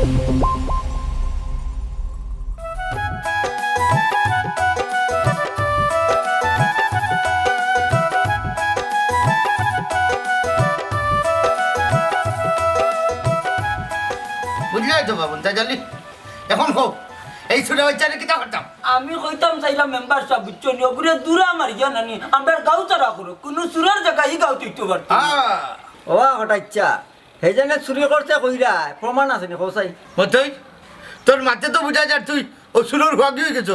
বুঝলাই তো বাবন তাই জানি এখন হোক এই ছোট বাচ্চারে কিতা করতাম আমি কইতাম চাইলাম মেম্বার সাহেব বুঝছো নি ওগুলো দূরা মারিয়া নানি আমরা গাঁও চারা করো কোনো সুরার জায়গায় গাঁও তুইতে পারতো ও হঠাচ্ছা সেই জন্য চুরি করছে কইরা প্রমাণ আছে নি কোসাই মতই তোর মাতে তো বুঝা যা তুই ও সুরর ভাগি হয়ে গেছ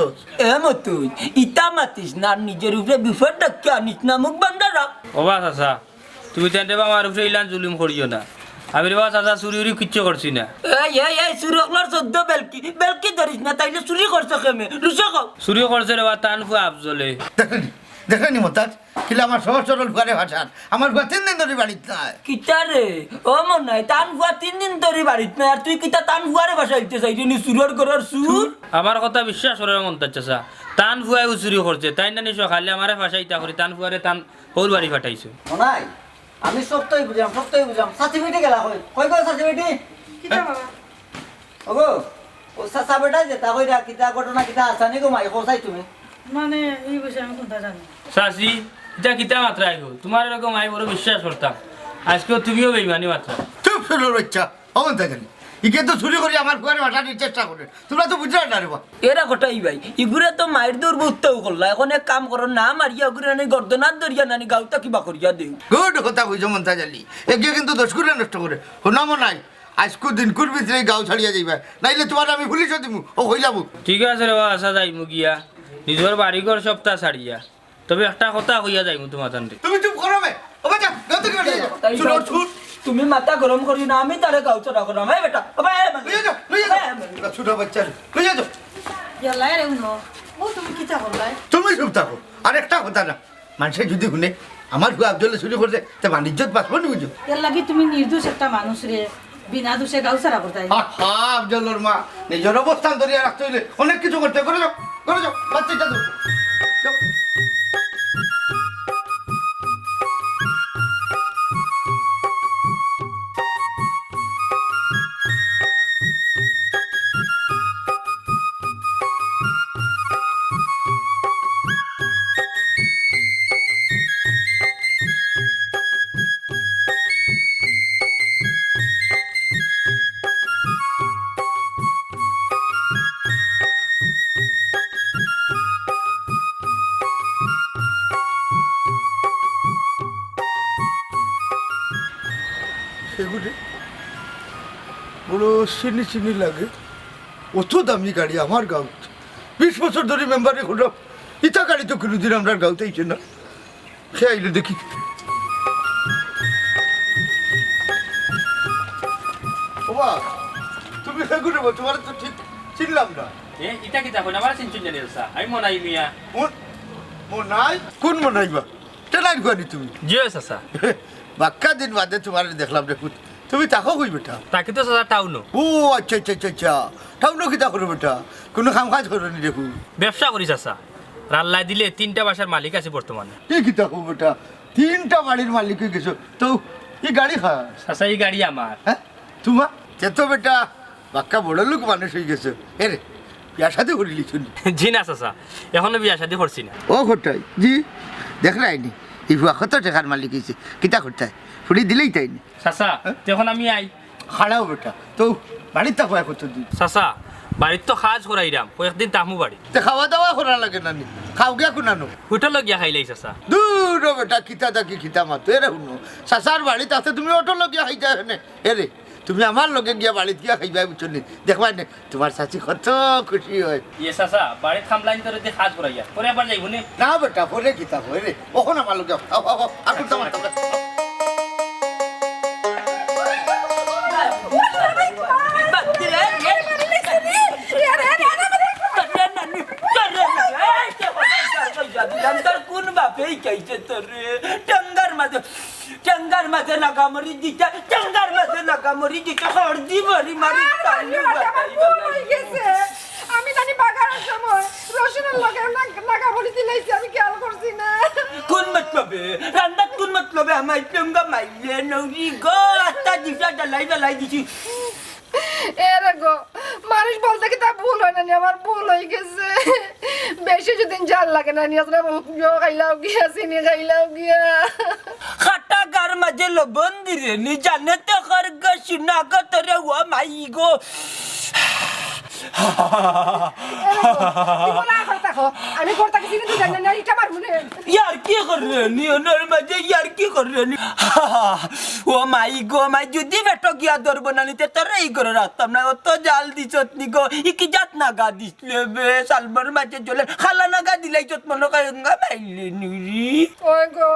তুই ইটা মাতিস না নিজের উপরে বিপদ ডাক্কা নিস না মুখ বান্ধা রাখ ওবা চাচা তুমি তেন্তে আমার উপরে ইলান জুলুম করিও না আমি রে চাচা চুরি উরি কিচ্ছু করছি না এই চুরি করলার চোদ্দ বেলকি ধরিস না তাইলে চুরি করছে কেমে লুচে কও চুরি করছে রে বা টান ফুয়া আফজলে দেখেনি মতাজ কিলা আমার সহজ সরল ঘরে ভাষার আমার ঘর 3 দিন ধরে বাড়িতে নাই কিতা রে ও মনে টান ফুয়া 3 দিন ধরে বাড়িতে নাই আর তুই কিতা টান ফুয়ারে বাসাইতে চাইছিস নি চুরর করার সুর আমার কথা বিশ্বাস করে মন্তাজ চাচা টান ফুয়াই চুরি করছে তাই না নিছো খালি আমারে ফাঁসাইতা করি টান ফুয়ারে টান হল বাড়ি ফাটাইছো মনাই আমি সত্যই বুঝাম সার্টিফিকেট গেলা কই গো সার্টিফিকেট কিতা বাবা ওগো ও সাসা বেটা যে তা কইরা কিতা ঘটনা কিতা আসানি গো মাই কোসাই তুমি মানে এই বিষয়ে আমি কোনটা জানি চাচি এটা কিতা মাত্রা আইগো তোমার এরকম আমি বড় বিশ্বাস করতাম আজকেও তুমিও বেইমানি মাত্রা চুপ সুরর বাচ্চা অমন থাকেনি ইকে তো চুরি করে আমার ঘরে ভাষার চেষ্টা করে তোমরা তো বুঝলে না রে বা এরা কোটাই ভাই ইগুরে তো মায়ের দূর বুঝতেও করলা এখন এক কাম করো না মারিয়া গুরে নানি গর্দনার দরিয়া নানি গাউটা কিবা করিয়া দেও গুড কথা কইছো মন্তাজ আলী একে কিন্তু দোষ করে নষ্ট করে শোনাম নাই আজকু দিন করবি তুই গাঁও ছাড়িয়া যাইবা নাইলে তোমার আমি পুলিশও দিমু ও হইলাবু ঠিক আছে রে বা আসা যাইমু গিয়া নিজের বাড়িঘর সপ্তাহ ছাড়িয়া তবে একটা কথা কইয়া যাইমু তোমার তান্ডে তুমি চুপ করো বে ও বাচ্চা গাঁও থেকে বেরিয়ে যাও শুনো শুন তুমি মাথা গরম করি না আমি তারে গাউটা রাখলাম এই বেটা লইয়া যাও ছোট বাচ্চা লইয়া যাও ইয়ালাই রে উনো ও তুমি কিতা করলাই তুমি চুপ থাকো আর একটা কথা না মানুষে যদি শুনে আমার গো আফজলে চুরি করছে তা বাণিজ্যত বাঁচবো নি বুঝো এর লাগি তুমি নির্দোষ একটা মানুষ রে বিনা দোষে গাও সারা করতাই আফজলের মা নিজের অবস্থান ধরিয়া রাখতে হইলে অনেক কিছু করতে করে যাও বাচ্চাটা তো সেগুলি বড় চিনি লাগে অত দামি গাড়ি আমার গাঁও 20 বছর ধরে মেম্বারে ঘুরো ইটা গাড়ি তো কোনোদিন আমরা গাঁওতে আইছে না সে আইলে দেখি ওবা তুমি সেগুলি তোমার তো ঠিক চিনলাম না ইটা কিতা কই আমার চিনচুন জানি আসা আমি মনাই মিয়া মনাই কোন মনাইবা টেলাই গাড়ি তুমি জিও চাচা বাক্কা দিন বাদে তোমার দেখলাম রে তুমি তাকো কই বেটা তাকে তো চাচা টাউনো ও আচ্ছা টাউনো কিতা করো বেটা কোনো কাম কাজ করো নি দেখো ব্যবসা করি চাচা রাল্লাই দিলে 3টা বাসার মালিক আছে বর্তমানে কি কিতা কো বেটা 3টা বাড়ির মালিক হয়ে গেছো তো এই গাড়ি খা চাচা এই গাড়ি আমার হ্যাঁ তোমার তো বেটা বাক্কা বড় লোক মানুষ হয়ে গেছো এরে বিয়া সাথে করিলি শুনি জি না চাচা এখনো বিয়া শাদী করছি না ও ঘটাই জি দেখ রাইনি এই ভুয়া কত টাকার মালিক হয়েছে কিতা করতে ফুড়ি দিলেই তাই নি চাচা তখন আমি আই খাড়াও বেটা তো বাড়ির তা কয় কত দিন চাচা বাড়ির তো কাজ করাইরাম কয়েকদিন তাহমু বাড়ি খাওয়া দাওয়া করা লাগে না নি খাও গিয়া কোনানো হোটেল গিয়া খাইলাই চাচা দূর বেটা কিতা দেখি কিতা মাতো এরে শুনো চাচার বাড়ি তাতে তুমি অটো লগিয়া খাইতা হেনে এরে তুমি আমার লগে গিয়া বাড়িত গিয়া খাইবা বুঝছো নি দেখবা নে তোমার চাচি কত খুশি হয় ইয়ে চাচা বাড়ির খামলাইন করে দিয়ে কাজ করাইয়া পরে আবার যাইব নে না বেটা পরে কিতা হয় রে ওখানে আমার লগে আর তোমার কোন বাপেই চাইছে তোরে টঙ্গার মাঝে নাগামরি দিতে হরদি মারি আমি জানি বাগানের সময় রসুনের লগে লাগা বলি দিলাইছি আমি খেয়াল করছি না কোন মতলবে রান্না কোন মতলবে আমার টঙ্গা মাইলে নৌরি গো আত্তা দিশা জ্বালাই দিছি এর গো মানুষ বলতে কি তা ভুল হয় না নি, আমার ভুল হয়ে গেছে। বেশি যদি জাল লাগে না নি, আপনার খাইলাও গিয়া চিনি খাইলাও গিয়া খাটা গার মাঝে লবণ দিরে নি জানে তো খরগ শুনাগো তোরে ও মাই গো আমি করতাকে চিনি তুই জানি না এটা মারবো না। यार কি করে নি ওনার মাঝে ইয়ার কি করে নি ও মাই গো মাই যদি বেটো গিয়া ধরবো না নিতে তোরে এই করে রাখতাম না অত জাল দিছত নি গো ইকি জাত না গা দিছলে বে সালবার মাঝে জলে খালা না গা দিলাই যত মনে করে গা মাইলে নুরি ওই গো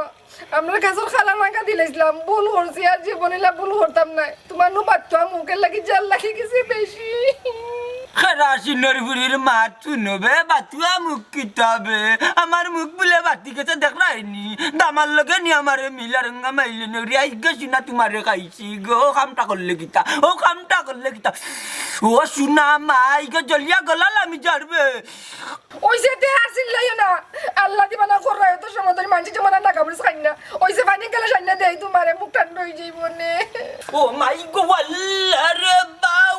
আমরা কাছের খালা নাকা দিলাইছিলাম, ভুল করছি আর জীবনে ভুল করতাম না। তোমার নু বাচ্চা মুখের লাগি জাল লাগি গেছে বেশি। খারাসিনের বুড়ির মাত শুনবে বাতুয়া মুখ কিতাবে আমার মুখ বলে বাতি গেছে দেখ রাইনি দামার লগে নি আমার মিলা রঙ্গা মাইলে নুরি আই গেছি না তোমারে খাইছি গো কামটা করলে কিতা ও কামটা করলে কিতা ও শুনা মাই গো জলিয়া গলাল আমি জারবে ওই যে তে আসিল লাইও না আল্লাহ দিবা না কররা এত সময় ধরে মানছি যে মনে না কাবড় খাই না ওই যে পানি গেলে সাইনা দেই তোমারে মুখ ঠান্ডা হই যাইব নে। ও মাই গো আল্লাহ রে বাউ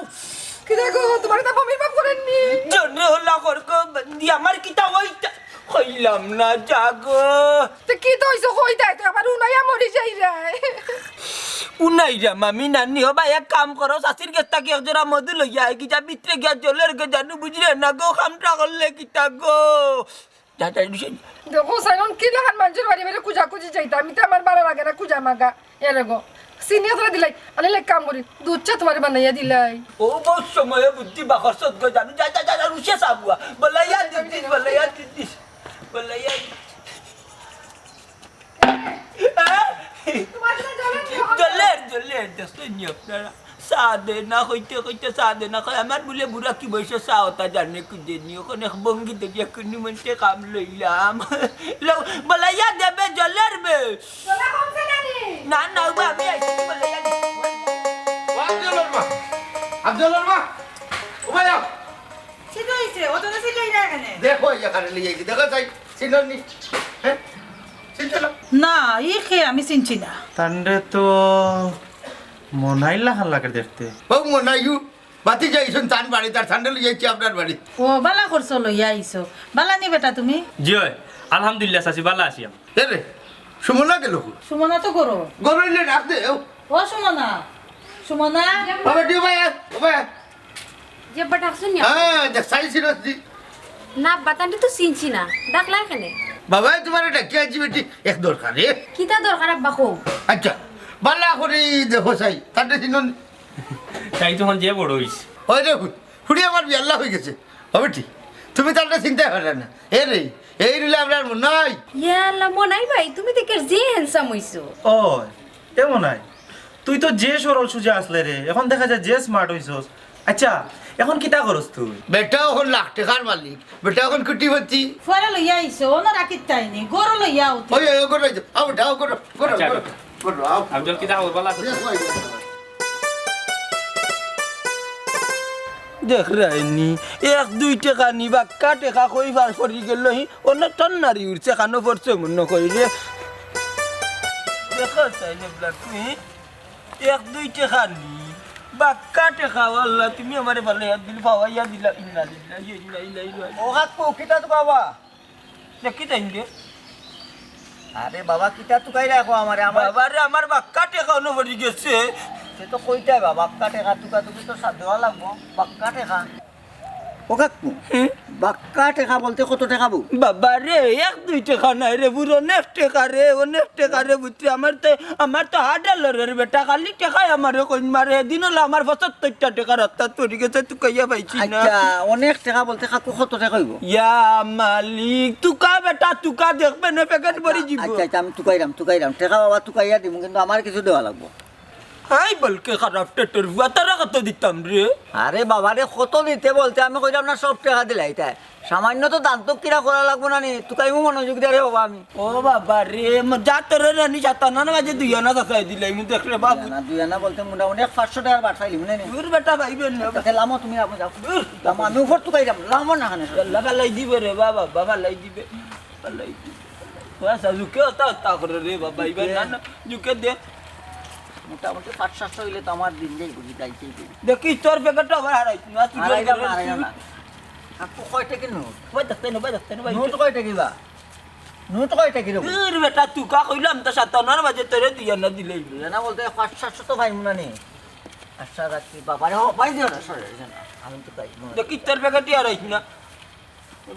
কি দেখো তোমার তো বমির বাপ করেননি জনে হলা করকো বন্দি আমার কিতা হইতা কইলাম না জাগো তো কি তো হইছো কইতাই তো আবার উনাইয়া মরি যাই রে উনাই রে মামি নানি হবা এক কাম করো শাশির গেস্তা কি একজোড়া মধু লইয়া কি যা ভিতরে গিয়া জলের গে জানু বুঝলে না গো কামটা করলে কিতা গো যা যা দেখো সাইন কি লাগান মানুষের বাড়ি বাড়ি কুজা কুজি যাইতা আমি তো আমার ভালো লাগে না কুজা মাগা এরে গো সিনিয়া তোরা দিলাই আলে লে কাম করি দুধ চা তোমার বানাইয়া দিলাই ও বহুত সময় বুদ্ধি বাখর সদ গো জানু যা যা যা রুশে সাবুয়া বলাইয়া দিদিস বলাইয়া দিদিস বলাইয়া জলের জলের দেখছেন আপনারা সাদে না হইতে হইতে সাদে না আমার বলে বুড়া কি বয়সে সাওতা জানে কুদে নি ওখানে বঙ্গি দেখিয়া কুনি মনতে কাম লইলাম বলাইয়া দেবে জলের বে না না আমি আইছি বলাইয়া আফজলের মা আফজলের মা ও ভাই সিদ্ধ হইছে ও তো সিলাই না এখানে দেখো এখানে লিয়ে গেছি দেখো যাই চিননি হ্যাঁ চিনছিল না ই খে আমি চিনছি না তান্ডে তো মনাইলা হাল লাগে দেখতে বাবু মনাইউ বাতি যাইছুন তান বাড়ি তার ঠান্ডা লিয়ে যাইছি আপনার বাড়ি ও বালা করছো লইয়া আইছো বালা নি বেটা তুমি জি হয় আলহামদুলিল্লাহ চাচি ভালো আছি আমি রে সুমনা গেল সুমনা তো করো গরইলে ডাক দে ও সুমনা সুমনা বাবা দিও ভাই ও ভাই যে বাটা শুনিয়া হ্যাঁ দেখ সাই সিরস দি না বাতানটি তো চিনছি না ডাকলা এখানে বাবা তোমার ডাকিয়ে আছি বেটি এক দরকার রে কিতা দরকার আব্বা কো আচ্ছা বালা করে দেখো সাই তাতে চিনন তাই তখন যে বড় হইছে ওই রে হুড়ি আমার বিয়াল্লা হয়ে গেছে হবে ঠিক তুমি তারটা চিন্তা করে না এ রে এই রিলে আপনার মন নাই ইয়া আল্লাহ মনাই ভাই তুমি দেখে যে হ্যান্ডসাম হইছো ও এমন নাই তুই তো যে সরল সুজা আসলে রে এখন দেখা যায় যে স্মার্ট হইছস আচ্ছা এখন কিতা করস তুই বেটা এখন লাখ টাকার মালিক বেটা এখন কুটি হচ্ছি ফুয়ারা লইয়া আইছো ও না রাখিত তাইনি গরু লইয়া আউতি ওই ওই করে আও দাও করো করো করো করো আও আফজল কি দাও ভালো আছে দেখ রাইনি এক দুই টাকা নিবা টাকা কই পার করি গেল অনেক টন নারী উঠছে কানো পড়ছে মনে করি রে দেখো চাইলে তুমি এক দুই টাকা নি বাক্কা টাকা আল্লাহ তুমি আমারে ভালো দিল পাওয়াইয়া দিলা ইন্না দিলা ইন্না ইন্না ইন্না ও হাত কো কিতা তো বাবা দেখি তাই রে আরে বাবা কিতা তো কাই রাখো আমারে আমার বাবারে আমার বাক্কা টাকা অনুভরি গেছে সে তো কইতাই বাবা বাক্কা টেকা তুকা তুমি তো সাদেওয়া লাগবো বাক্কা টেকা ও কাকু বাক্কা টেকা বলতে কত টাকা বউ বাবা রে এক দুই টাকা নাই রে বুড়ো অনেক টাকা রে বুঝছি আমার তো হাডালের বেটা খালি টাকায় আমার কইন মারে দিন হলো আমার 75 টাকা রাস্তা তৈরি গেছে তুই কইয়া পাইছি না আচ্ছা অনেক টাকা বলতে কাকু কত টাকা হইব ইয়া মালিক তুকা বেটা তুকা দেখবে না প্যাকেট ভরি দিব আচ্ছা আচ্ছা আমি তুকাইরাম টাকা বাবা তুকাইয়া দিব কিন্তু আমার কিছু দেওয়া লাগবো হাই বলকে খারাপ টেটর বুয়া তারা কত দিতাম রে আরে বাবা রে কত দিতে বলতে আমি কইলাম না সব টাকা দিলাই তাই সামান্য তো দান তো কিরা করা লাগবো না নি তুকাইমু মনোযোগ দিয়ে রে বাবা আমি ও বাবা রে যা তোর রানি যাতা না মাঝে দুই আনা দেখাই দিলাই মু দেখলে বাবু না দুই আনা বলতে মোটামুটি 500 টাকার বাট ফাইলি মনে নেই তোর বেটা ভাইবেন না লামো তুমি আপনি যাও লামো আমি উপর তুকাইরাম লামো না খানে লাগা লাই দিবে রে বাবা লাই দিবে লাই দিবে ওয়া সাজুকে তা করে রে বাবা ইবে না জুকে দে মোটামুটি 500-700 হইলে তো আমার দিন যাই বুঝি যাইতেই করি দেখি তোর প্যাকেটটা আবার হারাইছি না হারাইলাম না কাকু কয় টাকা নোট ভাই দেখতে না ভাই দেখতে না ভাই নোট কয় টাকা বা নোট কয় টাকা রে দূর বেটা তুকা কইলাম তো 57 বাজে তোরে দিয়া না দিলেই না বলতে 500-700 তো ভাই মুনা নেই আচ্ছা রাখি বাবারে ও ভাই দিও না সরে না আমি তো তাই দেখি তোর প্যাকেটই হারাইছি না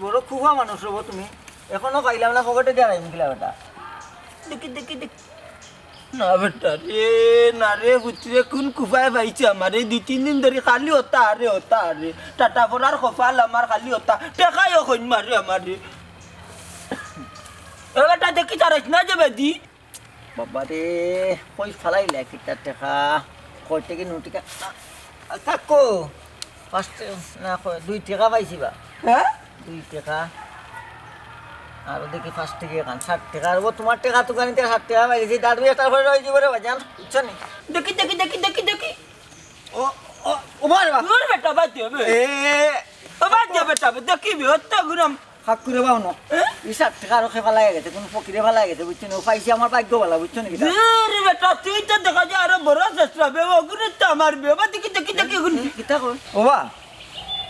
বড় খুবা মানুষ হবো তুমি এখনো পাইলাম না পকেটে দিয়ে রাখি মুখলা বেটা দেখি দেখি দেখি না বেটা রে না রে বুঝছে কোন কুফায় পাইছে আমার এই 2-3 দিন ধরে খালি হতা রে টাটা পড়ার কপাল আমার খালি হতা টেকাইও কইন মারে আমার রে এবারটা দেখি তারাইছ না যাবে দি বাবা রে কই ফালাইলে কিটা টাকা কয় টাকা নোটিকা কাকু ফার্স্ট না 2 টাকা পাইছি বা হ্যাঁ 2 টাকা আর দেখি 5 টাকা কান 60 টাকা আর ও তোমার টাকা তো গানিতে 60 টাকা পাইছি দাদু একটা করে রই যাবে রে বাজান বুঝছ নি দেখি দেখি দেখি দেখি দেখি ও ও ও বারে বা দূর বেটা বাদ যাবে ও বাদ যাবে বেটা দেখিবি হত্যা গুরাম কাকু রে বাও না এই 60 টাকা রখে ফালাই গেছে কোন ফকিরে ফালাই গেছে বুঝছ নি ও পাইছি আমার ভাগ্য ভালো বুঝছ নি দূর বেটা তুই তো দেখা যায় আরো বড় চেষ্টা বে ওগুলো তো আমার বেবা দেখি দেখি দেখি কিতা কই ও বা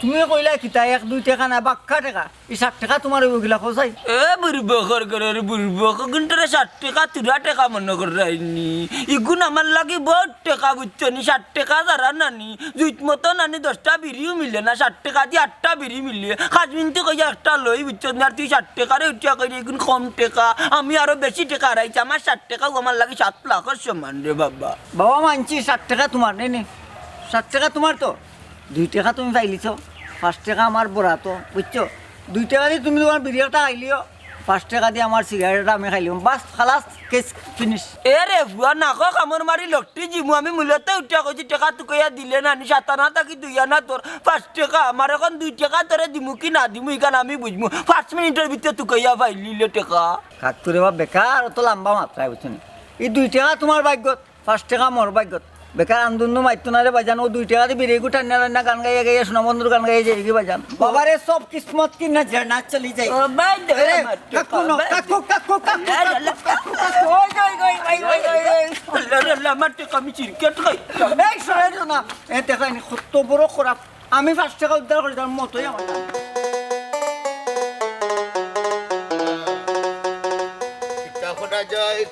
তুমি কইলা কিতা 1-2 টাকা না বাক্কা টাকা এই 60 টাকা তোমার ওইগুলা খসাই এ বুড়বকর করে বুড়বক গুনটারে 60 টাকা 30 টাকা মনে করে রাইনি ইগুন আমার লাগি বহুত টাকা বুঝছো নি 60 টাকা যারা নানি জুইত মতো নানি 10টা বিড়িও মিলে না 60 টাকা দিয়ে 8টা বিড়ি মিলে কাজ মিনতে কইয়া একটা লই বুঝছো না তুই 60 টাকারে উঠিয়া কই ইগুন কম টাকা আমি আরো বেশি টাকা রাইছি আমার 60 টাকাও আমার লাগি 7 লাখের সমান রে বাবা বাবা মানছি 60 টাকা তোমার নেই নে 60 টাকা তোমার তো 2 টাকা তুমি পাইলিছ 5 টাকা আমার বড়া তো বুঝছো 2 টাকা দিয়ে তুমি তোমার বিরিয়াটা খাইলিও 5 টাকা দিয়ে আমার সিগারেটটা আমি খাইলিম বাস খালাস কেস ফিনিশ এ রে বুয়া না কো কামর মারি লটটি জিমু আমি মূলত উঠিয়া কইছি টাকা তুকইয়া দিলে না নি 57 টাকা দুইয়া না তোর 5 টাকা আমার এখন 2 টাকা তোরে দিমু কি না দিমু ইকান আমি বুঝমু 5 মিনিটের ভিতরে তুকইয়া পাইলিলে টাকা কাকুরে বা বেকার অত লম্বা মাত্রায় বুঝছো এই 2 টাকা তোমার ভাগ্যত 5 টাকা মোর ভাগ্যত বেকার আন্দোলন মাইতো না রে বাজান ও 2 টাকা দিয়ে বেরিয়ে গুটা না গান গাইয়া গাইয়া সোনা বন্ধুর গান গাইয়া যাই কি বাজান বাবারে সব কিসমত কি না ঝড়না চলি যায় ও বাই দে কাকু কাকু কাকু ওই আল্লাহ আমার টাকা আমি চিরকেট খাই এই সরে না এ টাকা নি কত বড় খারাপ আমি 5 টাকা উদ্ধার করে দাম মতই আমার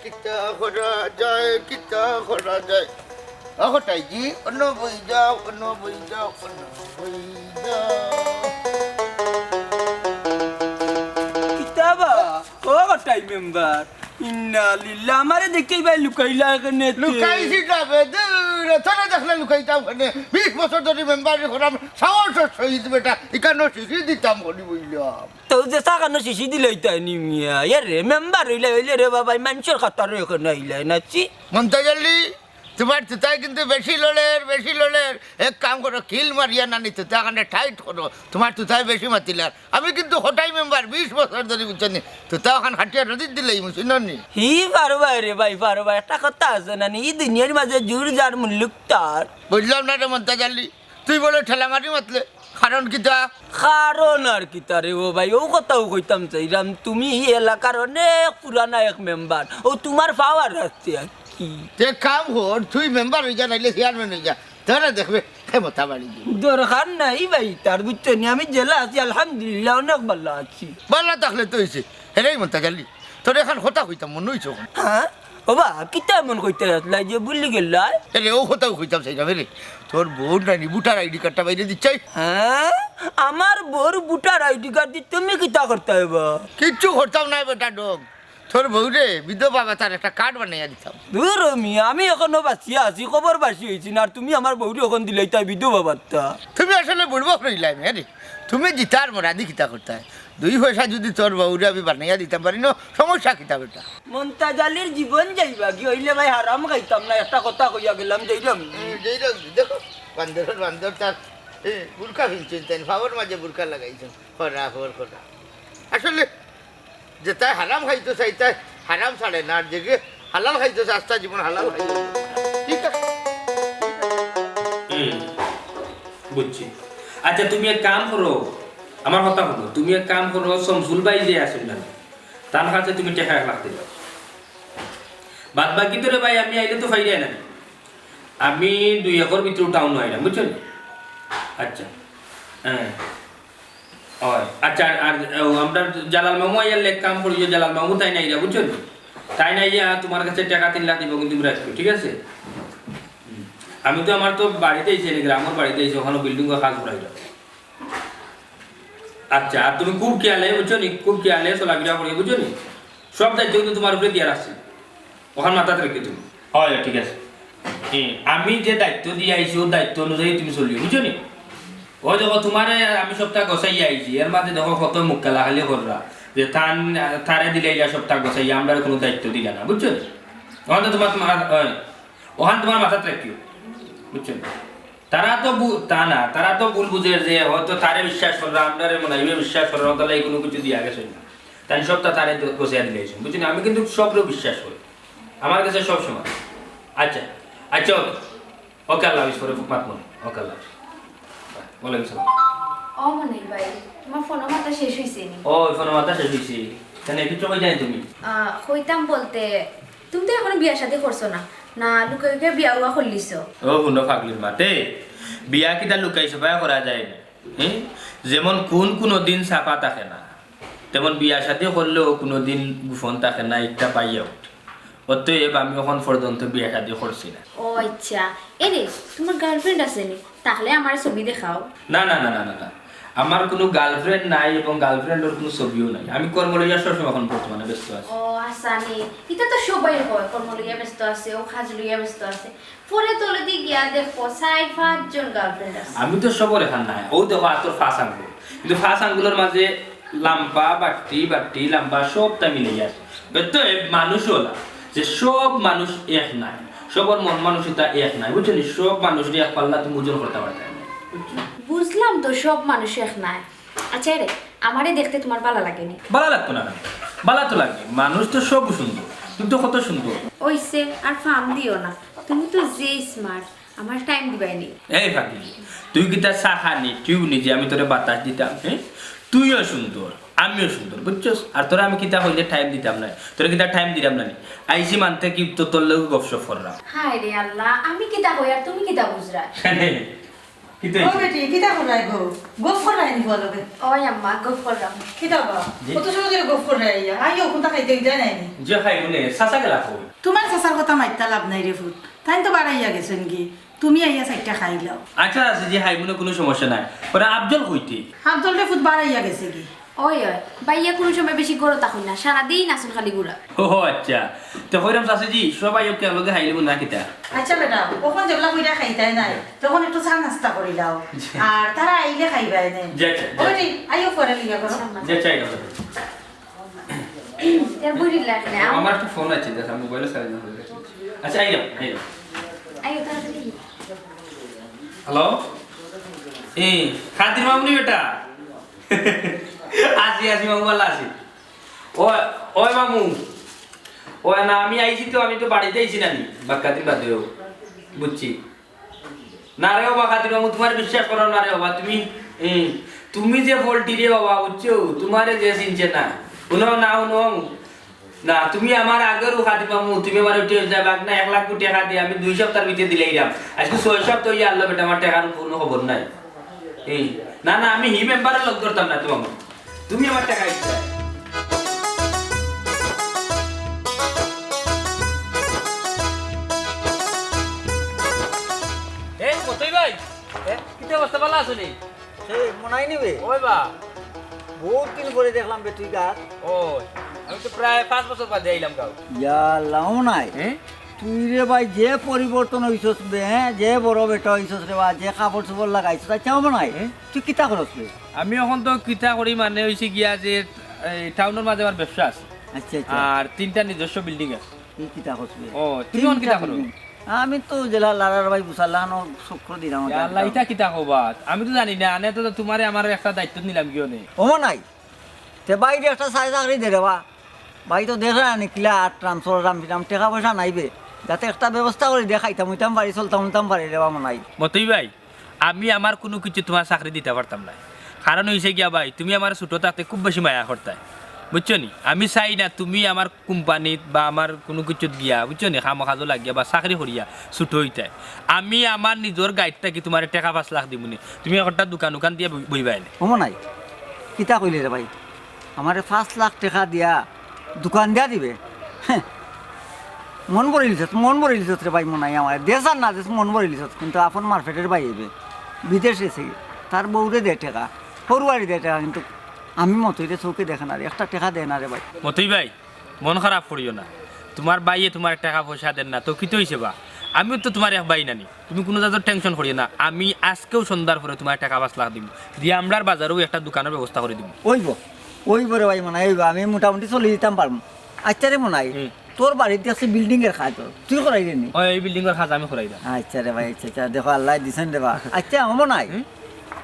কিতা করা যায় কোথায় জি অন্য বই যাও কিতাবা ও কোটাই মেম্বার ইন্না লিল্লাহ আমারে দেখতেই ভাই লুকাইলা এখানে লুকাইছি যাবে তোরা দেখলে লুকাইতাম কেন 20 বছর ধরে মেম্বারে ঘরাম সাহস শহীদ বেটা এখানে শিশি দিতাম বলি বললাম তো যে সাকানো শিশি দিলেই তাই নিমিয়া রে মেম্বার হইলে রে বাবা মানুষের খাতার এখানে আইলে নাচি মন্তাজ আলী তোমার তুতাই কিন্তু বেশি লোলের এক কাম করো কিল মারিয়া না নিতে তাখানে টাইট করো তোমার তুতাই বেশি মাতিলার আমি কিন্তু হঠাই মেম্বার 20 বছর ধরে বুঝছেন তুতা ওখান হাটিয়া নদীর দিলেই মুসিনি হি পারবা রে ভাই পারবা একটা কথা আছে না এই দুনিয়ার মাঝে জুর যার মুল্লুক তার বুঝলাম না রে মন্তাজ আলী তুই বলে ঠেলা মারি মাতলে কারণ কিতা কারণ আর কিতা রে ও ভাই ও কথাও কইতাম চাইলাম তুমি এই এলাকার অনেক পুরানা এক মেম্বার ও তোমার পাওয়ার আছে তে কাম হর তুই মেম্বার হয়ে যা নাইলে চেয়ারম্যান হয়ে যা তোরা দেখবে ক্ষমতা বাড়ি দরকার নাই ভাই তার বুঝছো নি আমি জেলা আছি আলহামদুলিল্লাহ অনেক ভালো আছি ভালো থাকলে তো হয়েছে হেরেই মন্তাজ আলী তোর এখন কথা কইতাম মনে হয়েছে হ্যাঁ ও বা কিতা এমন কইতে আসলাই যে ভুলি গেলাই রে ও কথাও কইতাম সেই যাবে রে তোর বউ নানি বুটার আইডি কার্ডটা বাইরে দিচ্ছাই হ্যাঁ আমার বউর বুটার আইডি কার্ড দিয়ে তুমি কিতা করতে হইবা কিচ্ছু করতাম না বেটা ডোক তোর বউ রে বিধবা তার একটা কার্ড বানাইয়া দিতাম দূর মিয়া আমি এখনো বাঁচিয়া আছি খবর বাঁচি হয়েছি না আর তুমি আমার বউরি এখন দিলাই তাই বিধবা বার্তা তুমি আসলে বুড়বো রইলাম হ্যাঁ রে তুমি জিতার মরাদি কিতা করতে হয় 2 পয়সা যদি তোর বউরে আমি বানাইয়া দিতাম পারি না সমস্যা কিতা বেটা মন্তাজ আলীর জীবন যাইবা কি হইলে ভাই হারাম খাইতাম না একটা কথা কইয়া গেলাম যাইলাম দেখো বান্দর তার বুরকা ভিনছেন ফাওয়ার মাঝে বুরকা লাগাইছেন খরা আসলে যে তাই হারাম খাইতো চাই তাই হারাম ছাড়ে না আর যে হালাল খাইতো আস্তা জীবন হালাল খাইতো ঠিক আছে বুঝছি আচ্ছা তুমি এক কাম করো আমার কথা হলো তুমি এক কাম করো শমসুল ভাই যে আসেন না তার কাছে তুমি টাকা 1 লাখ দিবা বাদ বাকি তোরে ভাই আমি আইলে তো ফাইরে না আমি 2 একর ভিতরে টাউন হয় না বুঝছো নি? আচ্ছা হ্যাঁ হয় আচ্ছা আর আমরা জালাল মামু আইয়ার লেখ কাম করি জালাল মামু তাই নাই বুঝছো নি? তাই নাই তোমার কাছে টাকা 3 লাখ দিব কিন্তু রাখো ঠিক আছে? আমি তো আমার তো বাড়িতে এসে গ্রামের বাড়িতে এসে ওখানে বিল্ডিং কাজ করাই যাও। আচ্ছা আর তুমি খুব খেয়ালে বুঝছো নি? খুব খেয়ালে চলাফেরা করি বুঝছো নি? সব দায়িত্ব কিন্তু তোমার উপরে দিয়ে রাখছি ওখানে মাথাতে রেখে তুমি। হয় ঠিক আছে আমি যে দায়িত্ব দিয়ে আইছি ওর দায়িত্ব অনুযায়ী তুমি চলিও বুঝছো নি? ও দেখো তোমার আমি সপ্তাহ গছাই আইছি এর মাঝে দেখো কত মুখ কালা খালি কররা যে থারে দিলে সপ্তাহ গছাই আমরা কোনো দায়িত্ব দিলে না বুঝছো নি? ওখানে তোমার ওখানে তোমার মাথাতে রাখিও বুঝছো নি? তারা তো তা না তারা তো ভুল বুঝে যে হয়তো তারে বিশ্বাস কররা আমরা মনে হয় বিশ্বাস কররা তাহলে কোনো কিছু দিয়া গেছে না তাই সবটা তারে গছিয়া দিলে বুঝছো নি? আমি কিন্তু সবরে বিশ্বাস করি আমার কাছে সব সময়। আচ্ছা আচ্ছা ওকে আল্লাহ হাফিজ করে মাতমো ওকে আল্লাহ হাফিজ ওয়ালাইকুম সালাম। ও মনাই ভাই তোমার ফোন মাথা শেষ হইছে নি? ও ফোন মাথা শেষ হইছে কেন একটু চলে যাই তুমি? কইতাম বলতে তুমি তো এখনো বিয়া শাদী করছো না না লুকে লুকে বিয়া উয়া করলিছো? ও হুন্ডো ফাগলির মাতে বিয়া কিটা লুকাই সবাই করা যায় না যেমন কোনো দিন সাফা থাকে না তেমন বিয়া শাদী করলেও কোনো দিন গোপন থাকে না একটা পাইয়া উঠে অতএব আমি এখন পর্যন্ত বিয়া শাদী করছি না। ও আচ্ছা এরে তোমার গার্লফ্রেন্ড আছে নি? তাহলে আমার ছবি দেখাও। না না না না না না আমার কোনো গার্লফ্রেন্ড নাই এবং গার্লফ্রেন্ডের কোনো ছবিও নাই আমি কর্ম লইয়া সবসময় এখন বর্তমানে ব্যস্ত আছি। ও আচ্ছা নি এটা তো সবাই হয় কর্ম লইয়া ব্যস্ত আছে ও কাজ লইয়া ব্যস্ত আছে পরে তোলে দি গিয়া দেখো 4-5 জন গার্লফ্রেন্ড আছে। আমি তো সবর এখান নাই ও দেখো তোর ফাঁস আঙ্গুল কিন্তু ফাঁস আঙ্গুলের মাঝে লাম্বা বাটি লাম্বা সবটা মিলে আছে তো মানুষ হলা যে সব মানুষ এক নাই সবার মন মানসিকতা এক নাই বুঝছো নি? সব মানুষের এক পাল্লা তুমি ওজন করতে পারতে না। বুঝলাম তো সব মানুষ এক নাই। আচ্ছা রে আমারে দেখতে তোমার ভালো লাগেনি? ভালো লাগতো না ভালো তো লাগে মানুষ তো সব সুন্দর তুমি তো কত সুন্দর। ওইসে আর ফার্ম দিও না তুমি তো যে স্মার্ট আমার টাইম দিবাইনি। এই ফাঁকি তুই কি তার চা খানি তুইও নিজে আমি তোরে বাতাস দিতাম তুইও সুন্দর আমিও সুন্দর বুঝছস আর তোরা আমি কিতা হইলে টাইম দিতাম না তোরা কিতা টাইম দিতাম না আইসি মানতে কি তো তোর লোক গপসপ করলাম। হায় রে আল্লাহ আমি কিতা কই আর তুমি কিতা বুঝরা? ও বেটি কিতা করাই গো গপ করাই নি বলবে ওই আম্মা গপ করলাম। কিতা বা কত সময় ধরে গপ করাই আইও কোনটা খাইতে যায় নাই নি যে খাই মনে সাসা গেলা কই তোমার চাচার কথা মাইতা লাভ নাই রে ফুট তাই তো বাড়াইয়া গেছেন কি তুমি আইয়া চারটা খাইলাও। আচ্ছা আছে যে হাই মনে কোনো সমস্যা নাই ওরা আফজল কইতে আফজল রে ফুট বাড়াইয়া গেছে কি? ওই বাইয়া কোনো সময় বেশি গরো তাকই না সারাদিন আসুন খালি গুড়া। ও আচ্ছা তো হইরাম চাচি সবাই ওকে লগে হাইলে না কিতা। আচ্ছা বেটা কখন যেগুলা কইরা খাইতাই নাই তখন একটু চা নাস্তা করিলাও আর তারা আইলে খাইবাই নাই। ওই আইও পরে লিয়া করো যে চাই না এর বুড়ি লাগে না আমার একটা ফোন আছে দেখা মোবাইলে সাইজ না হয়ে গেছে। আচ্ছা আইও আইও তাড়াতাড়ি। হ্যালো খাতির মামুনি বেটা আসি মামু ভালো আছি। ওই মামু ও না আমি আইছি তো আমি তো বাড়িতে আইছি নানি বাক্কাতির বাদেও বুঝছি না রে বাবা খাতির মামু তোমার বিশ্বাস করো না রে বাবা তুমি যে ফল্টি রে বাবা বুঝছো তোমারে যে চিনছে না উনো না তুমি আমার আগের খাতির মামু তুমি আমার উঠে যাবে না 1 লাখ টাকা দিয়ে আমি 2 সপ্তাহের ভিতরে দিলাইরাম আজকে 6 সপ্তাহ হইয়া আল্লাহ বেটা আমার টাকার কোনো খবর নাই। না না আমি হি মেম্বারের লোক ধরতাম না তোমাকে তুমি আমার টাকা ইচ্ছা কতই ভাই কি অবস্থা ভালো আছো নি? সেই মনাই নিবে ওই বা বহুত দিন পরে দেখলাম বে তুই গাছ। ও আমি তো প্রায় 5 বছর বাদে আইলাম গাও। ইয়াল্লাহ নাই তুই রে ভাই যে পরিবর্তন হইছস বে যে বড় বেটা হইছস রে বা যে কাপড় চোপড় লাগাইছস তাই চাও নাই তুই কিতা করছ বে? আমি এখন তো কিতা করি মানে হইছে গিয়া যে টাউনের মাঝে আমার ব্যবসা আছে। আচ্ছা আচ্ছা আর 3টা নিজস্ব বিল্ডিং আছে। তুই কিতা করছ বে? ও তুমি কোন কিতা করো? আমি তো জেলা লারার ভাই বুসালানো শুক্র দিলাম। আল্লাহ ইটা কিতা কবা আমি তো জানি না আনে তো তোমারে আমার একটা দায়িত্ব নিলাম কিও নেই। ও নাই তে বাইরে একটা সাই চাকরি দে রে বা ভাই তো দেখা নি কিলা ট্রান্সফার রাম টাকা পয়সা নাইবে যাতে একটা ব্যবস্থা করে দেখাইতাম হইতাম বাড়ি চলতাম পারি রে বা মনাই। মতই ভাই আমি আমার কোনো কিছু তোমার চাকরি দিতে পারতাম না কারণ হইছে গিয়া ভাই তুমি আমার ছোট থাকতে খুব বেশি মায়া করতে বুঝছো নি আমি চাই না তুমি আমার কোম্পানিত বা আমার কোনো কিছু দিয়া বুঝছো নি খামখাজো লাগিয়া বা চাকরি করিয়া ছুটো হইতাই আমি আমার নিজের গাইডটা কি তোমার টাকা 5 লাখ দিবনি তুমি একটা দোকান দোকান দিয়ে বইবাই না হমো নাই কিতা কইলে রে ভাই আমারে 5 লাখ টাকা দিয়া দোকান দিয়া দিবে হ্যাঁ, মন বরিলিছ রে ভাই মনাই আমার দেশ আর না দেশ মন বরিলিছ কিন্তু আপন মার্কেটের ভাই এবে বিদেশে এসে তার বউরে দে টাকা ফরুয়ারি দে টাকা কিন্তু আমি মতইরে চৌকে দেখে না রে একটা টাকা দেয় না রে ভাই মতই ভাই মন খারাপ করিও না তোমার বাইয়ে তোমার টাকা পয়সা দেন না তো কি তো হইছে বা আমিও তো তোমার এক ভাই নানি তুমি কোনো জায়গায় টেনশন করিও না আমি আজকেও সন্ধ্যার পরে তোমার টাকা 5 লাখ দিব দিয়ে আমরার বাজারেও একটা দোকানের ব্যবস্থা করে দিব ওইব রে ভাই মনাই আমি মোটামুটি চলে যেতাম পারবো আচ্ছা রে মনাই তোর বাড়িতে আছে বিল্ডিং এর কাজ তুই করাই নি এই বিল্ডিং এর কাজ আমি করাই দাও আচ্ছা রে ভাই আচ্ছা দেখো আল্লাহ দিছেন রে বা আচ্ছা মনাই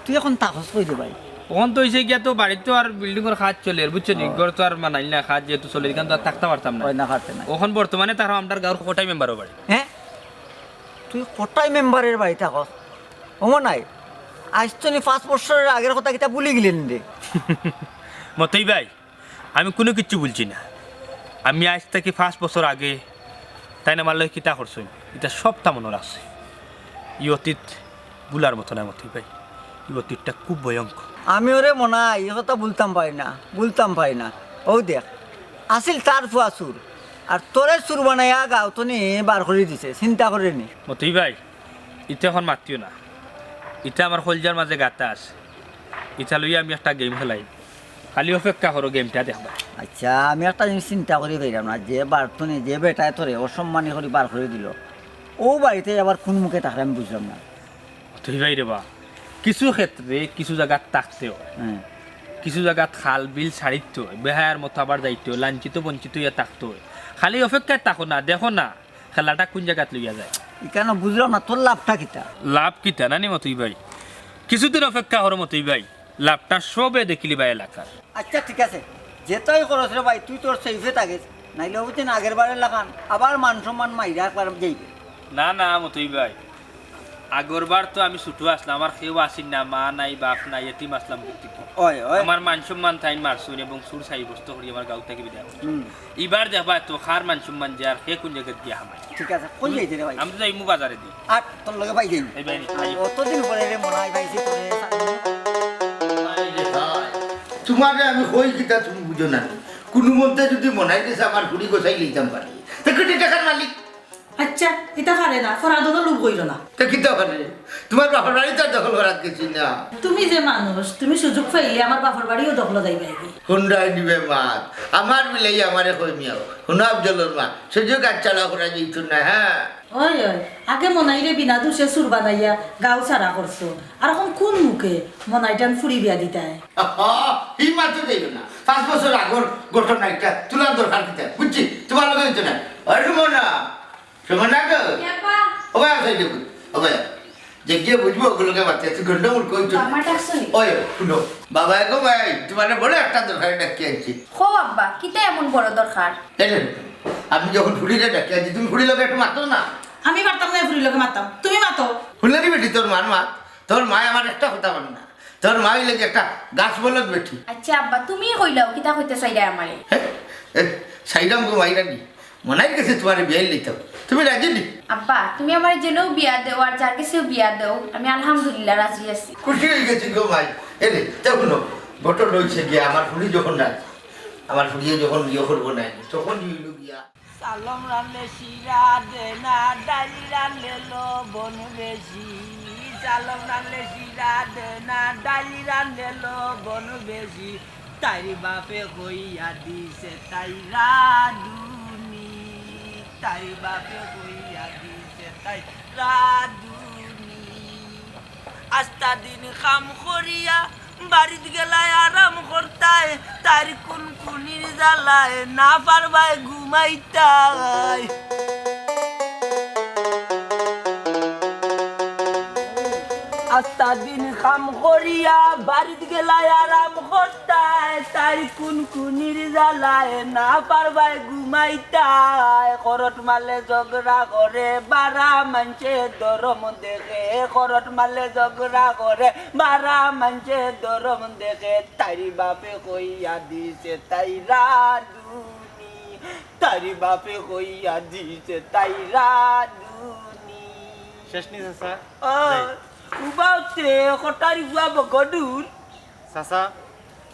তুই এখন তাকস কই দে ভাই ওখান তো হয়েছে গিয়া তো বাড়িতে আর বিল্ডিং এর কাজ চলে বুঝছো নি ঘর তো আর মানাইল না কাজ যেহেতু চলে এখান তো আর থাকতে পারতাম না না পারতে না ওখান বর্তমানে তার আমার গাঁর কোটাই মেম্বারও বাড়ি হ্যাঁ তুই কোটাই মেম্বারের বাড়ি থাকস নাই আজ তো 5 বছরের আগের কথা কিতা ভুলে গেলেন রে মতই ভাই আমি কোনো কিচ্ছু বলছি না আমি আজ থেকে 5 বছর আগে তাই না আমার লয় কিতা করছো এটা সবটা মনে রাখছে ই অতীত বুলার মতো না মতই ভাই ই অতীতটা খুব ভয়ঙ্কর আমি ওরে মনাই এ কথা বলতাম পাই না ও দেখ আসিল তার ফুয়া সুর আর তোরে সুর বানাইয়া গাও তো নি বার করে দিছে চিন্তা করে নি মতই ভাই ইটা এখন মাতিও না ইটা আমার হলজার মাঝে গাতা আছে ইটা লইয়া আমি একটা গেম খেলাই খালি অপেক্ষা করো গেমটা দেখবা আচ্ছা আমি একটা জিনিস চিন্তা করি পাইলাম না যে বার তো নি যে বেটায় তোরে অসম্মানী করে বার করে দিল ও বাড়িতে আবার কোন মুখে থাকলে আমি বুঝলাম না মতই ভাই রে বা কিছু ক্ষেত্রে কিছু জায়গাত থাকতে হয় কিছু জায়গাত খাল বিল ছাড়িতে হয় বেহায়ার মতো আবার যাইতে হয় লাঞ্ছিত বঞ্চিত হইয়া থাকতে হয় খালি অপেক্ষায় থাকো না দেখো না খেলাটা কোন জায়গাত লইয়া যায় কেন বুঝলাম না তোর লাভটা কিতা লাভ কিতা নানি মতই ভাই কিছুদিন অপেক্ষা করো মতই ভাই লাভটা সবে দেখিলি ভাই এলাকার আচ্ছা ঠিক আছে যেটাই করছ রে ভাই তুই তোর সেফে থাকিস নাইলে বুঝছেন আগের বারের লাগান আবার মান সম্মান মাইরা একবার যাইবে না মতই ভাই আগরবার তো আমি ছুটো আসলাম আমার কেউ আসিন না মা নাই বাপ নাই এতিম আসলাম আমার মান সম্মান তাইন মারছুন এবং সুর সাই বস্তু করি আমার গাঁও থেকে বিদায় এবার দেখবা তো খার মান সম্মান যে আর কে কোন জায়গায় গিয়া হামাই ঠিক আছে কোন যাইতে রে ভাই আমি তো যাইমু বাজারে দি আর তোর লগে ভাই যাই এই ভাই অতদিন পরে রে মনাই ভাইছি তোরে তোমারে আমি কই কিতা তুমি বুঝো না কোনো মধ্যে যদি মনাই দিছে আমার ঘুড়ি গোছাই লইতাম পারি তা কোটি টাকার মালিক আচ্ছা এটা পারে না ফরাদও লোভ কইল না তা কিতা পারে তোমার বাপের বাড়ি তো দখল করার গেছি না তুমি যে মানুষ তুমি সুযোগ পাইলে আমার বাপের বাড়িও দখল যাইবে হুন্ডাই দিবে মাত আমার মিলাই আমারে কই মিয়াও হুনা আফজলের মা সুযোগ আর চালা করা যেত না হ্যাঁ ওই আগে মনাইরে বিনা দোষে সুর বানাইয়া গাও ছাড়া করছো আর এখন কোন মুখে মনাইটান ফুরি বিয়া দিতায় এই মাত্র যাইল না 5 বছর আগর ঘটনা একটা তোলার দরকার কিতা বুঝছি তোমার লগে হইতো না আরে মনা সমনা গো ওবা আছে দেখো ওবা যে গিয়ে বুঝবো ওগুলোকে বাচ্চা তুই ঘন্টা মুখ কইছো ওই শুনো বাবা গো ভাই তোমার বড় একটা দরকার ডাকি আনছি খো আব্বা কিতা এমন বড় দরকার আমি যখন ফুড়িটা ডাকি আনছি তুমি ফুড়ি লগে একটু মাতো না আমি পারতাম না ফুরি লোকে মারতাম তুমি মাতো শুনলি বেটি তোর মার মা তোর মা আমার একটা কথা বল না তোর মা হইলে একটা গাছ বলদ বেটি আচ্ছা আব্বা তুমি কইলাও কিতা কইতে চাইরা আমারে সাইরাম গো মাইরা নি মনাই গেছে তোমার বিয়ে লইতাম তুমি রাজি নি আব্বা তুমি আমার জেনেও বিয়া দেও আর যার কাছেও বিয়া দেও আমি আলহামদুলিল্লাহ রাজি আছি খুশি হয়ে গেছি গো ভাই এরে দেখুন ঘটন রয়েছে গিয়া আমার ফুড়ি যখন না আমার ফুড়িয়ে যখন বিয়ে করবো না তখন হইল গিয়া সালম রান্নে শিরা দে না ডালি রান্নে লবণ বেশি সালম রান্নে শিরা দে না ডালি রান্নে লবণ বেশি তাই বাপে কইয়া দিছে তাই রাধুনি তাই বাপে কইয়া দিছে তাই রাধুনি আস্তা দিন কাম করিয়া বাড়িতে গেলায় আরাম করতায় তার কোন কুনির জ্বালায় না পারবায় ঘুমাইতায় আস্তা দিন কাম করিয়া বাড়িত গেলায় আরাম করতায় তাই কোন কুনির জ্বালায় না পারবাই ঘুমাইতায় করট মালে ঝগড়া করে বারা মানছে দরম দেখে করট মালে ঝগড়া করে বারা মানছে দরম দেখে তারি বাপে কইয়া দিছে তাই রাধুনি তারি বাপে কইয়া দিছে তাই রাধুনি শেষ নি চাচা উবাউতে কটারি বুয়া বগডুর চাচা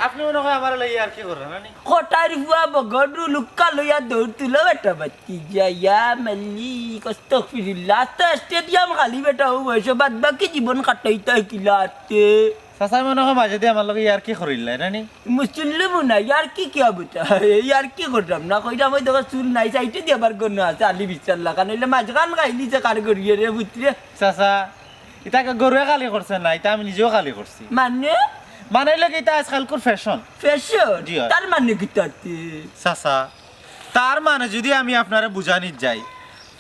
আপনি মনে হয় আমার লই আর কি করেন নানি কটারি বুয়া বগডু লুক্কা লইয়া দৌড় তুলো বেটা বাচ্চি যাইয়া মাল্লি কষ্ট ফিরিল্লা স্টেডিয়াম খালি বেটা বয়স বাদ বাকি জীবন কাটাইতে কিলাতে চাচা মনে হয় মাঝে দিয়ে আমার লগে আর কি করিল নানি মুসলিম না ইয়ার কি কিয়া বেটা ইয়ার কি করতাম না কইরাম ওই দেখো চুল নাই সাইটে দিয়ে আবার গন্য আছে আলি বিচার লাগা নইলে মাঝখান গাইলি যে কার করিয়ে রে বুঝরে চাচা এটাকে গরুয়ে খালি করছে না এটা আমি নিজেও খালি করছি মানে মানে লাগে এটা আজকালকার ফ্যাশন ফ্যাশন জি, হয়। তার মানে কি তাতে চাচা তার মানে যদি আমি আপনারে বুঝানি যাই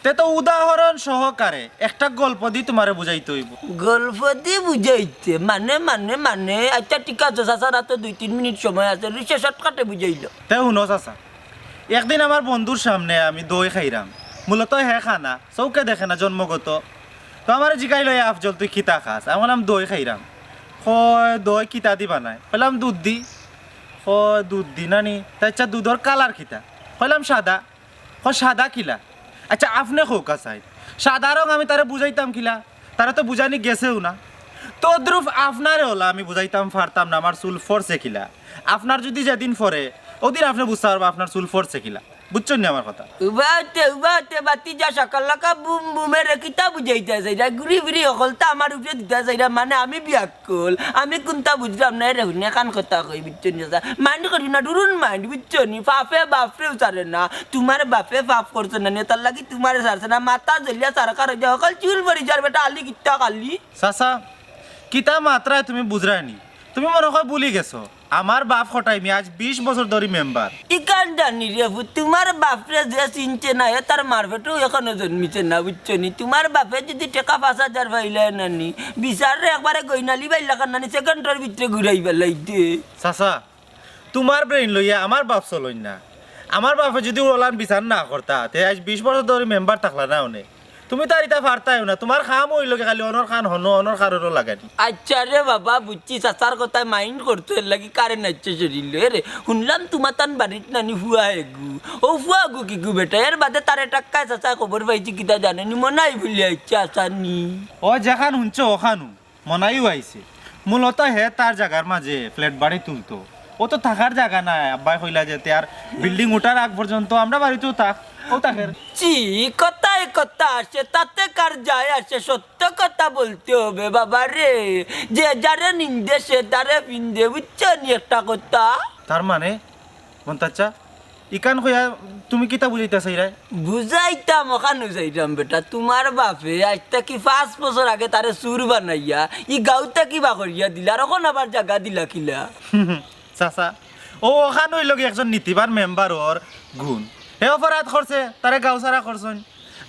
তে তো উদাহরণ সহকারে একটা গল্প দিয়ে তোমারে বুঝাইতে হইব গল্প দিয়ে বুঝাইতে মানে মানে মানে আচ্ছা ঠিক আছে চাচা রাতে 2-3 মিনিট সময় আছে রিসে শর্টকাটে বুঝাইল তে শুনো চাচা একদিন আমার বন্ধুর সামনে আমি দই খাইরাম মূলত হে খানা চৌকে দেখে না জন্মগত তো আমার জিগাই লই আফজল তুই খিতা খাস আমি বললাম দই খাইরাম হয় দই কিতা দি বানায় বললাম দুধ দি হয় দুধ দি নানি তাই আচ্ছা দুধর কালার খিতা কইলাম সাদা হয় সাদা কিলা আচ্ছা আপনি খোকা চাই সাদা রং আমি তারা বুঝাইতাম কিলা তারা তো বুঝানি গেছেও না তদ্রুপ আপনারে হলো আমি বুঝাইতাম পারতাম না আমার চুল ফরছে কিলা আপনার যদি যেদিন ফরে ওদিন আপনি বুঝতে পারবো আপনার চুল ফরছে কিলা বুঝছেন না আমার কথা উবাতে বাতি যা সকাল লাকা বুম বুমের কিতা বুঝাইতে যাইরা ঘুরি ফিরি অকলতা আমার উপরে দিতে যাইরা মানে আমি বিয়াকল আমি কোনটা বুঝলাম না রে হুনে কান কথা কই বুঝছেন না মাইন্ড করি না ডুরুন মাইন্ড বুঝছেন পাপে বাপরে উচারে না তোমার বাপে পাপ করছে না নেতার লাগি তোমার সারছে না মাথা জ্বলিয়া সরকার হয়ে যাও কাল চুল ভরি যার বেটা আলি কিতা কালি চাচা কিতা মাত্রায় তুমি বুঝরানি তুমি মনে হয় ভুলি গেছো আমার বাপ কোটাই মিয়া আজ 20 বছর ধরে মেম্বার ইকান জানি রে তোমার বাপরে যে চিনছে না তার মারফেটও এখনো জন্মিছে না বুঝছো নি তোমার বাপে যদি টাকা 5,000 পাইলে নানি বিচারে একবারে গইনালি বাইলা কান নানি সেকেন্ডের ভিতরে ঘুরাই বেলাইতে চাচা তোমার ব্রেইন লইয়া আমার বাপ চলই না আমার বাপে যদি ওলান বিচার না করতা তে আজ 20 বছর ধরে মেম্বার থাকলা না অনেক তুমি তার এটা পারতাইও না তোমার খাম হইল খালি অনর খান হনো অনর কারোর লাগানি আচ্ছা রে বাবা বুঝছি চাচার কথা মাইন্ড করতে লাগি কারেন্ট আছে শরীর রে শুনলাম তোমার তান বাড়িত নানি ফুয়া এগু ও ফুয়া গু কি গু বেটা এর বাদে তারে টাক্কা চাচা খবর পাইছি কিতা জানেনি মনাই ভুলি আইছে আসানি ও যেখান শুনছো ওখানু মনাইও আইছে মূলত হে তার জায়গার মাঝে ফ্ল্যাট বাড়ি তুলতো ও তো থাকার জায়গা নাই আব্বাই কইলা যেতে আর বিল্ডিং ওঠার আগ পর্যন্ত আমরা বাড়িতেও থাক ও থাকের চি কথায় কথা আসে তাতে কার যায় আসে সত্য কথা বলতে হবে বাবা রে যে যারে নিন্দে সে তারে পিন্দে বুঝছো নি একটা কথা তার মানে মন্তাচ্চা ইকান কইয়া তুমি কিতা বুঝাইতা চাইরা বুঝাইতাম ওখানে যাইতাম বেটা তোমার বাপে আজ কি 5 বছর আগে তারে সুর বানাইয়া ই গাঁওটা কিবা করিয়া দিলা আর এখন আবার জায়গা দিলা কিলা চাচা ও ওখানে হইল একজন নীতিবান মেম্বারর গুণ হে অপরাধ করছে তারে গাঁও সারা করছেন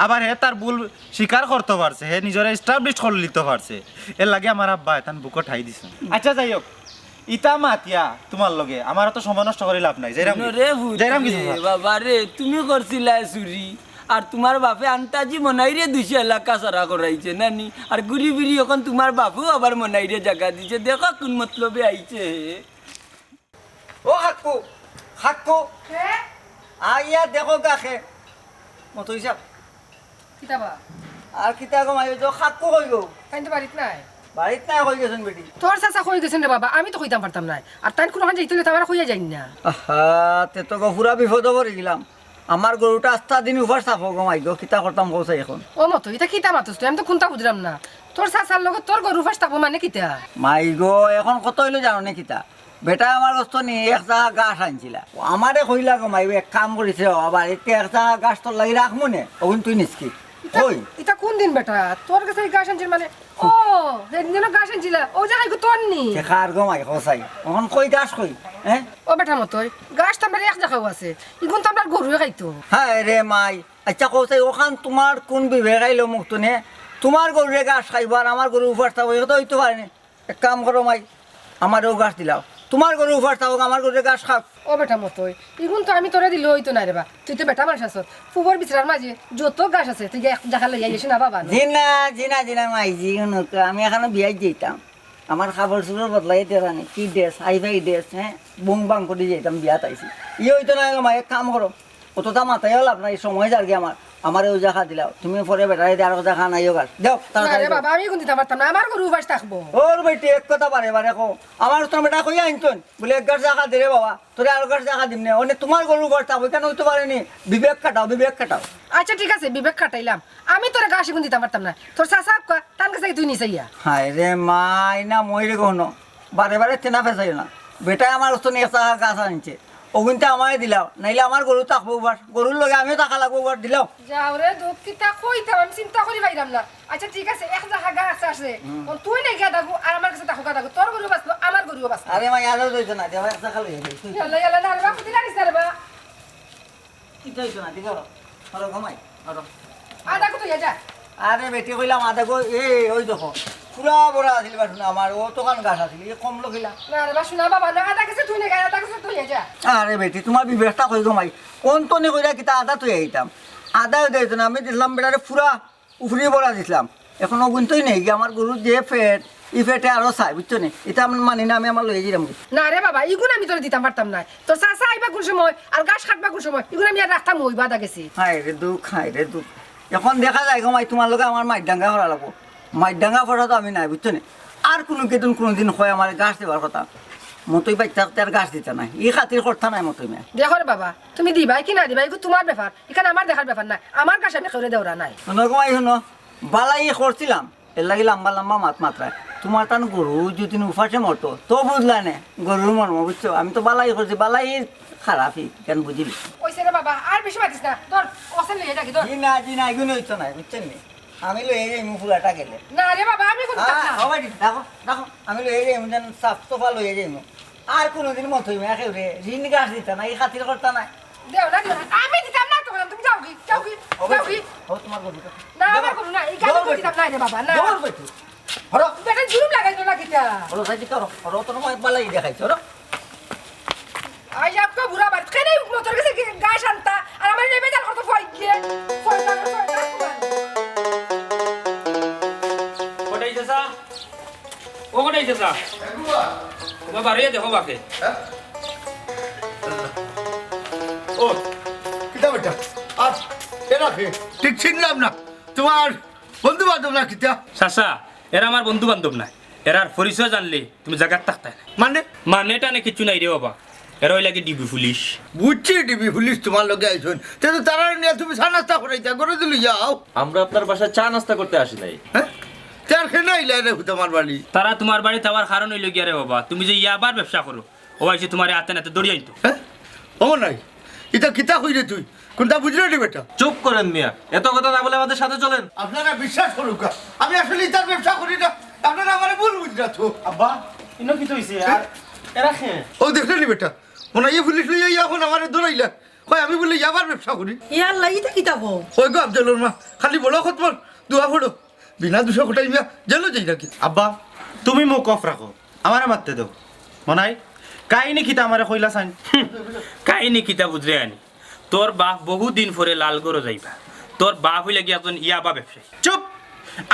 আবার হে তার ভুল স্বীকার করতে পারছে হে নিজেরা এস্টাবলিশ করে নিতে পারছে এর লাগে আমার আব্বা তান বুকো ঠাই দিছে আচ্ছা যাই হোক ইতা মাতিয়া তোমার লগে আমার তো সময় নষ্ট করে লাভ নাই যাইরাম যাইরাম কি বাবা রে তুমি করছিলা চুরি আর তোমার বাপে আন্তাজি মনাই রে 200 এলাকা সারা করাইছে নানি আর ঘুরি ফিরি এখন তোমার বাপু আবার মনাই রে জায়গা দিছে দেখো কোন মতলবে আইছে ও হাক্কু হাক্কু আইয়া দেখো গাখে মতো হিসাব কিতাবা আর কিতা কমাই তো হাক্কু কই গো তাই তো বাড়িত নাই বাড়িত নাই কই গেছেন বেটি তোর চাচা কই গেছেন রে বাবা আমি তো কইতাম পারতাম না আর তাই কোনখান যাইতে আমার কইয়া যাই না আহা তে তো পুরা বিপদ করে গেলাম আমার গরুটা আস্তা দিন উপর চাপো গমাই গো কিতা করতাম কৌছে এখন ও মতো এটা কিতা মাতস তুই আমি তো কোনটা বুঝলাম না তোর চাচার লগত তোর গরু ফাঁস তাপো মানে কিতা মাই গো এখন কত হইলো জানো নে কিতা বেটা আমার কষ্ট নি একটা গাছ আনছিলা আমারে কইলা গমাই এক কাম করেছে আবার এতিয়া একটা গাছ তোর লাগি রাখমু নে ওগুন তুই নিসকি কই এটা কোন দিন বেটা তোর কাছে গাছ আনছিল মানে ও সেদিন গাছ আনছিল ও জায়গায় তোর নি খার গমাই কসাই এখন কই গাছ কই হ্যাঁ ও বেটা মতই গাছ তো আমার এক জায়গাও আছে ইগুন তো আমার গরুয়ে খাইতো হায় রে মাই আচ্ছা কসাই ওখান তোমার কোন বিভে গাইলো মুখ তুনে তোমার গরুরে গাছ খাইব আর আমার গরু উপাস থাকবো এটা তো হইতে পারেনি এক কাম করো মাই আমারও গাছ দিলাও তোমার গরু উপাস থাকুক আমার গরুরে গাছ খাক ও বেটা মতোই ইগুন তো আমি তোরা দিলে হইতো না রে বা তুই তো বেটা মানুষ আছ ফুবর বিছরার মাঝে যত গাছ আছে তুই এক দেখা লইয়া এসে না বাবা জিনা মাই জি আমি এখানে বিয়াই যেতাম আমার খাবার চুলোর বদলাই তেরানি কি ড্রেস হাই ড্রেস হ্যাঁ বুং বাং করে যেতাম বিয়াত আইসি হইতো না মাই এক কাম করো অতটা মাথায় লাভ নাই সময় যার কি আমার ওই জায়গা দিলাও তুমি পরে বেটারে আর কথা খা নাই গাছ যাও তাড়াতাড়ি বাবা আমি কোন দিতে পারতাম না আমার গরু উপাস থাকবো ওর বেটি এক কথা বারে কো আমার তোর বেটা কই আনতন বলে এক গাছ জায়গা দে রে বাবা তোরে আর গাছ জায়গা দিম না অনেক তোমার গরু গাছ থাকবো কেন হইতে পারেনি বিবেক কাটাও আচ্ছা ঠিক আছে বিবেক খাটাইলাম আমি তোর গাছ কোন দিতে পারতাম না তোর চাচা তার কাছে তুই নিছে ইয়া হায় রে মাই না মই রে কোনো বারে তেনা ফেসাই না বেটা আমার ওস্তো নিয়ে গাছ আনছে ওগুনটা আমায় দিলাও নাইলে আমার গরু থাকবো বার গরুর লগে আমিও টাকা লাগবো বার দিলাও যাও রে দুঃখিতা কইতাম আমি চিন্তা করি পাইলাম না আচ্ছা ঠিক আছে এক জায়গা গাছ আছে তুই না গিয়া থাকবো আর আমার কাছে থাকো থাকো তোর গরু বাঁচলো আমার গরু বাঁচলো আরে মাই আরো দইতো না দেওয়া এক জায়গা লইয়া যাই ইয়ালা না রে বাপু দিলা নিছে রে বা কি দইতো না দিগো হলো ঘুমাই হলো আদা কত যা আরে বেটি কইলাম আদা গো ওই দেখো পুরা বড় আছিল বাটু না আমার ও তোকান গাছ আছিল কম লখিলা না রে বা শুনা বাবা না আদা কাছে তুই না গা আদা কাছে তুই যা আরে বেটি তোমার বিবেকটা কই ঘুমাই কোন তো নি কইরা কিতা আদা তুই আইতাম আদাও দইতো না আমি দিলাম বেটারে পুরা উফরি বড়া দিছিলাম এখন ওগুনতই নেই আমার গরু যে ফেট ই ফেটে আরো চাই বুঝছো নি এটা আমি মানি না আমি আমার লইয়ে দিলাম না রে বাবা ইগুন আমি তোর দিতাম পারতাম না তোর চাচা আইবা কোন সময় আর গাছ কাটবা কোন সময় ইগুন আমি আর রাখতাম ওই বাদা গেছি হায় রে দুঃখ এখন দেখা যায় ঘুমাই তোমার লগে আমার মাইডাঙ্গা করা লাগবো মাইডাঙ্গা ফটো তো আমি নাই বুঝছো নি আর কোনোদিন হয় আমার গাছ দেওয়ার কথা মতই বাচ্চা আর গাছ দিতে নাই এই খাতির কথা নাই মতই মেয়ে দেখো রে বাবা তুমি দিবাই কি না দিবাই তোমার ব্যাপার এখানে আমার দেখার ব্যাপার না আমার গাছ আমি করে দেওয়া নাই ঘুমাই শুনো বালাই করছিলাম এর লাগি লম্বা মাত্রায় তোমার তান গরু যদি উফাসে মরতো তো বুঝলা নে গরুর মর্ম বুঝছো আমি তো বালাই করছি বালাই খারাপই কেন বুঝিলি ওইসে রে বাবা আর বেশি পাতিস না তোর ওসেন লইয়া যাকি তোর জি না এগুলো হইতো না বুঝছেন নি আমি লইয়ে যাই ফুলাটা গেলে না রে বাবা আমি কোন দেখো আমি লইয়ে যাই সাফ তোফা লইয়ে যাই আর কোনোদিন মত হইবে একেবারে ঋণ গাছ দিতা না এই খাতির করতা না দেও না আমি দিতাম না তোমার তুমি যাও কি ও তোমার গরু না আমার কোনো না এই গাছ দিতাম না রে বাবা না হরো বেটা জুলুম লাগাইতো না কিটা হলো সাইজ করো হরো তোর মই বালাই দেখাইছো হরো আজ আপকা বুড়া বাত কেনে মোটর কাছে গাছ আনতা আর আমার নেবে যার কত ফয় গিয়ে ফয়টা কোটাই চাচা ও কোটাই চাচা তোমার বাড়িয়ে দেখো বাকে ও কিতা বেটা আর এরা কে ঠিক চিনলাম না তোমার বন্ধু বান্ধব না কিতা চাচা এরা আমার বন্ধু বান্ধব নাই এরার পরিচয় জানলে তুমি জায়গার থাকতাই না মানেটা না কিছু নাই রে বাবা এরা ওই লাগে ডিবি পুলিশ বুঝছি ডিবি পুলিশ তোমার লগে আইছুন কিন্তু তারা নিয়ে তুমি চা নাস্তা করাইতা করে দিলি যাও আমরা আপনার বাসায় চা নাস্তা করতে আসি নাই হ্যাঁ তার খেয়ে আইলে রে তোমার বাড়ি তারা তোমার বাড়িতে আবার কারণ হইল গিয়া রে বাবা তুমি যে ইয়াবার ব্যবসা করো ও আইসে তোমার হাতে নাতে দড়িয়ে আনতো হ্যাঁ ও নাই এটা কিতা হইরে তুই কোনটা বুঝলে রে বেটা চুপ করেন মিয়া এত কথা না বলে আমাদের সাথে চলেন আপনারা বিশ্বাস করুক আমি আসলে ইতার ব্যবসা করি না আপনারা আমার ভুল বুঝলা তো আব্বা ইনো কি হইছে আর এরা খেয়ে ও দেখলেনি বেটা মনে হয় পুলিশ লইয়া এখন আমার দৌড়াইলা হয় আমি বলি আবার ব্যবসা করি ইয়ার লাগিটা কিতা কও ওই গো আফজলের মা খালি বলো খতমর দুয়া ফোড়ো বিনা দুশো কোটাই মিয়া জেলো যাই নাকি আব্বা তুমি মুখ অফ রাখো আমারে মারতে দাও মনাই কাহিনী কিতা আমারে কইলা চাই কাহিনী কিতা বুঝরে আনি তোর বাপ বহুদিন পরে লাল গরো যাইবা তোর বাপ হইলে গিয়া একজন ইয়াবা ব্যবসায়ী চুপ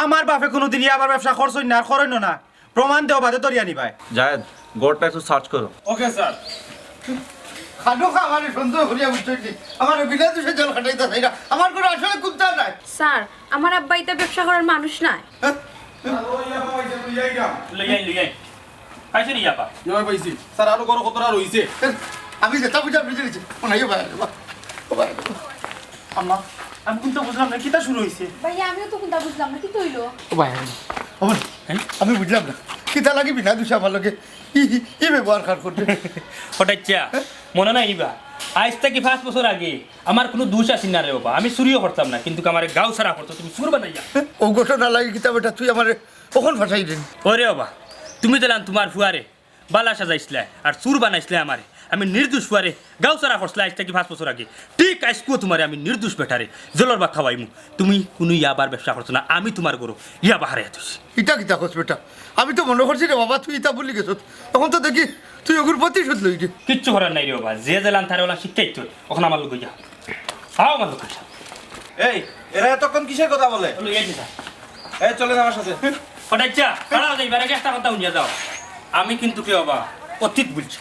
আমার বাপে কোনোদিন ইয়াবার ব্যবসা করছই না আর করইন না প্রমাণ দেও বাদে তোর আনি ভাই জায়েদ গোড়টা একটু সার্চ করো ওকে স্যার খাটো খা আমার সন্দেহ করিয়া বুঝছি আমার বিনা দুশো জল খাটাইতে চাই না আমার কোনো আসলে কুত্তা নাই স্যার আমার আব্বা এটা ব্যবসা করার মানুষ নাই লইয়াই পাইছে নি ইয়াবা পাইছি স্যার আরো বড় কতটা রইছে আমি যেটা বুঝা বুঝে নিচ্ছি ওনাই আম্মা আমি কিন্তু বুঝলাম না কিতা শুরু হইছে ভাইয়া আমিও তো কোনটা বুঝলাম না কি কইলো আমি বুঝলাম না কিতা লাগি বিনা দুশো আমার লোকে ই ব্যবহার খার করতে হঠাৎ মনে নাই ইবা আজ থেকে 5 বছর আগে আমার কোনো দোষ আসিন না রে বাবা আমি চুরিও করতাম না কিন্তু আমার গাঁও ছাড়া করতো তুমি চুর বানাইয়া ও ঘটনা লাগে কিতা বেটা তুই আমার কখন ফাঁসাই দিন ওরে বাবা তুমি দিলাম তোমার ফুয়ারে বালা সাজাইছিলে আর চুর বানাইছিলে আমারে আমি নির্দোষ পারে গাঁও সারা হসলা আজ থেকে 5 বছর আগে ঠিক আজকেও তোমারে আমি নির্দোষ বেটারে জলর বা খাওয়াইমু তুমি কোনো ইয়াবার ব্যবসা করছো না আমি তোমার গরু ইয়াবা হারাই দিছি ইটা কিতা খোঁজ বেটা আমি তো মনে করছি রে বাবা তুই ইটা বলি গেছ তখন তো দেখি তুই ওগুর প্রতিশোধ লই রে কিচ্ছু করার নাই রে বাবা যে জেলান তারে ওলা শিক্ষাই তো ওখানে আমার লোক যা হাও আমার লোক যা এই এরা এতক্ষণ কিসের কথা বলে বলো এই যা এই চলেন আমার সাথে ওটাই চা খাড়াও যাইবার আগে একটা কথা উনিয়া দাও আমি কিন্তু কি বাবা অতীত বলছি